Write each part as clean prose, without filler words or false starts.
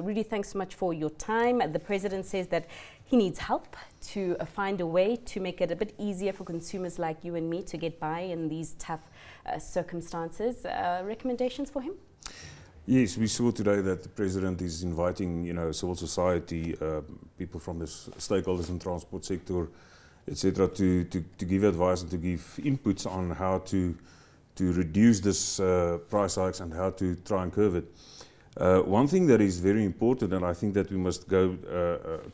Rudie, thanks so much for your time. The President says that he needs help to find a way to make it a bit easier for consumers like you and me to get by in these tough circumstances. Recommendations for him? Yes, we saw today that the President is inviting, civil society, people from the stakeholders in the transport sector, etc., to give advice and to give inputs on how to reduce this price hikes and how to try and curb it. One thing that is very important, and I think that we must go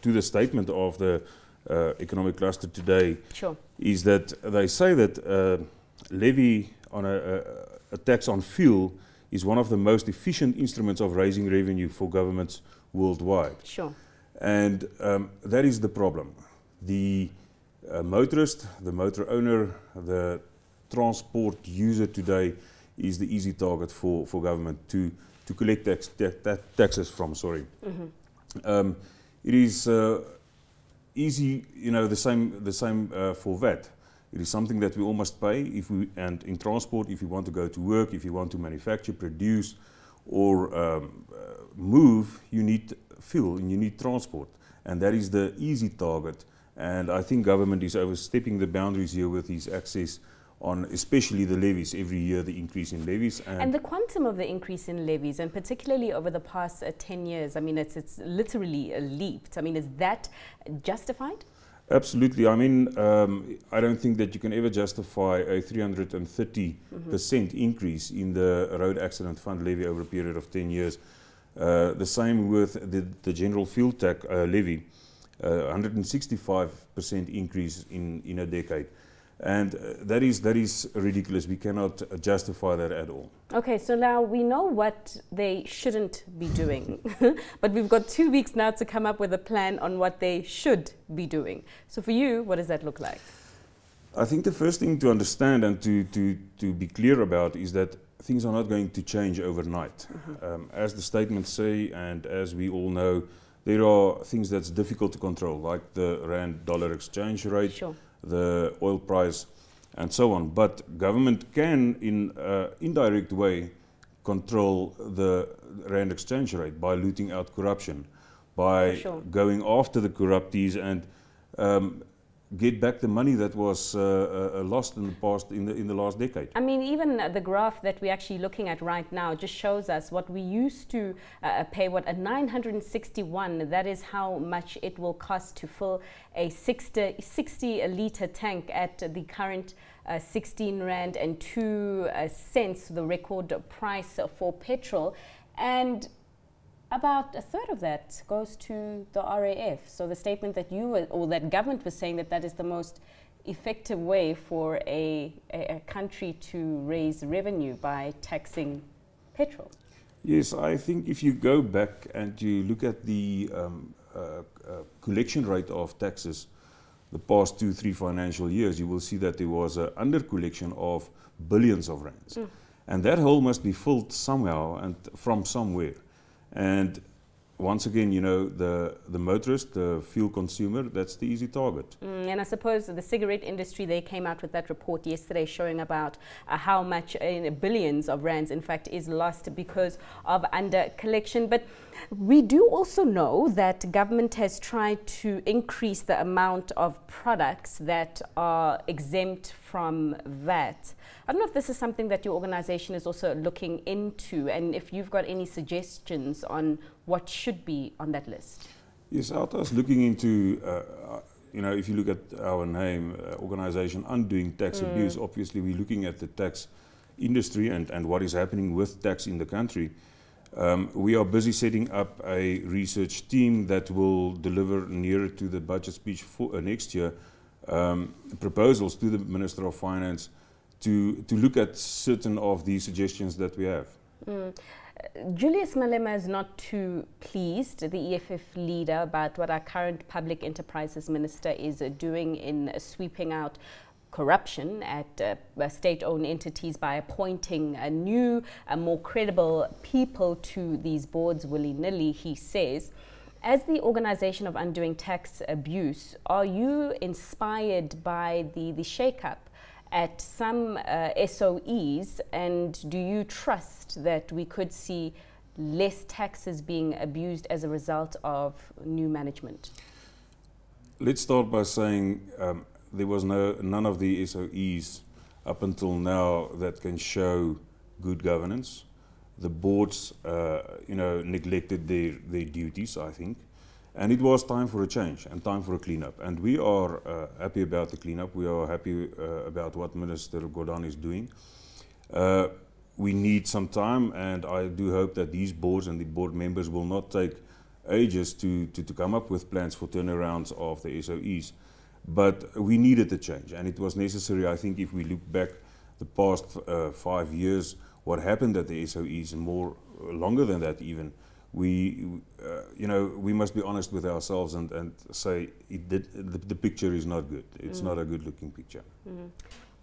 to the statement of the economic cluster today, sure, is that they say that levy on a tax on fuel is one of the most efficient instruments of raising revenue for governments worldwide. Sure. And that is the problem. The motorist, the motor owner, the transport user today is the easy target for government to collect taxes from. Sorry. Mm-hmm. It is easy, the same for VAT. It is something that we all must pay and in transport, if you want to go to work, if you want to manufacture, produce, or move, you need fuel and you need transport. And that is the easy target. And I think government is overstepping the boundaries here with his access on especially the levies, every year the increase in levies. And the quantum of the increase in levies, and particularly over the past 10 years, I mean, it's literally leaped. I mean, is that justified? Absolutely. I mean, I don't think that you can ever justify a 330% increase in the road accident fund levy over a period of 10 years. The same with the general fuel tax levy, 165% increase in a decade. And that is ridiculous. We cannot justify that at all. Okay, so now we know what they shouldn't be doing, but we've got 2 weeks now to come up with a plan on what they should be doing. So for you, what does that look like? I think the first thing to understand and to be clear about is that things are not going to change overnight. Mm-hmm. As the statements say, and as we all know, there are things that's difficult to control, like the rand-dollar exchange rate, sure, the oil price, and so on. But government can, in an indirect way, control the rand exchange rate by looting out corruption, by sure, going after the corruptees and get back the money that was lost in the past, in the last decade. I mean, even the graph that we're actually looking at right now just shows us what we used to pay, what, a 961, that is how much it will cost to fill a 60-litre tank at the current 16 rand and 2 cents, the record price for petrol. And about a third of that goes to the RAF. So the statement that that government was saying that is the most effective way for a country to raise revenue by taxing petrol. Yes, I think if you go back and you look at the collection rate of taxes the past 2-3 financial years, you will see that there was an under collection of billions of rands. Mm. And that hole must be filled somehow and from somewhere. And once again, the motorist, the fuel consumer, that's the easy target. And I suppose the cigarette industry, they came out with that report yesterday showing about how much billions of rands, in fact, is lost because of under collection. But we do also know that government has tried to increase the amount of products that are exempt from VAT. I don't know if this is something that your organization is also looking into, and if you've got any suggestions on what should be on that list. Yes, OUTA is looking into, if you look at our name, Organization Undoing Tax Abuse, obviously we're looking at the tax industry and what is happening with tax in the country. We are busy setting up a research team that will deliver nearer to the budget speech for next year proposals to the Minister of Finance to look at certain of the suggestions that we have. Julius Malema is not too pleased, the EFF leader, about what our current Public Enterprises Minister is doing in sweeping out corruption at state-owned entities by appointing new, more credible people to these boards willy-nilly, he says. As the Organization of Undoing Tax Abuse, are you inspired by the shake-up at some SOEs, and do you trust that we could see less taxes being abused as a result of new management? Let's start by saying there was none of the SOEs up until now that can show good governance. The boards, neglected their duties, I think. And it was time for a change and time for a cleanup. And we are happy about the cleanup. We are happy about what Minister Gordhan is doing. We need some time, and I do hope that these boards and the board members will not take ages to come up with plans for turnarounds of the SOEs. But we needed a change, and it was necessary. I think if we look back the past 5 years, what happened at the SOEs, and longer than that even, we must be honest with ourselves and say the picture is not good. It's not a good-looking picture.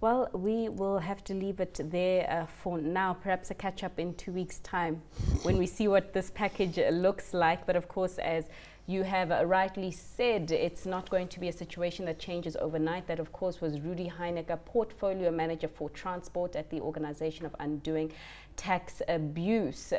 Well, we will have to leave it there for now. Perhaps a catch-up in 2 weeks' time when we see what this package looks like. But of course, as you have rightly said, it's not going to be a situation that changes overnight. That, of course, was Rudie Heyneke, Portfolio Manager for Transport at the Organisation of Undoing Tax Abuse.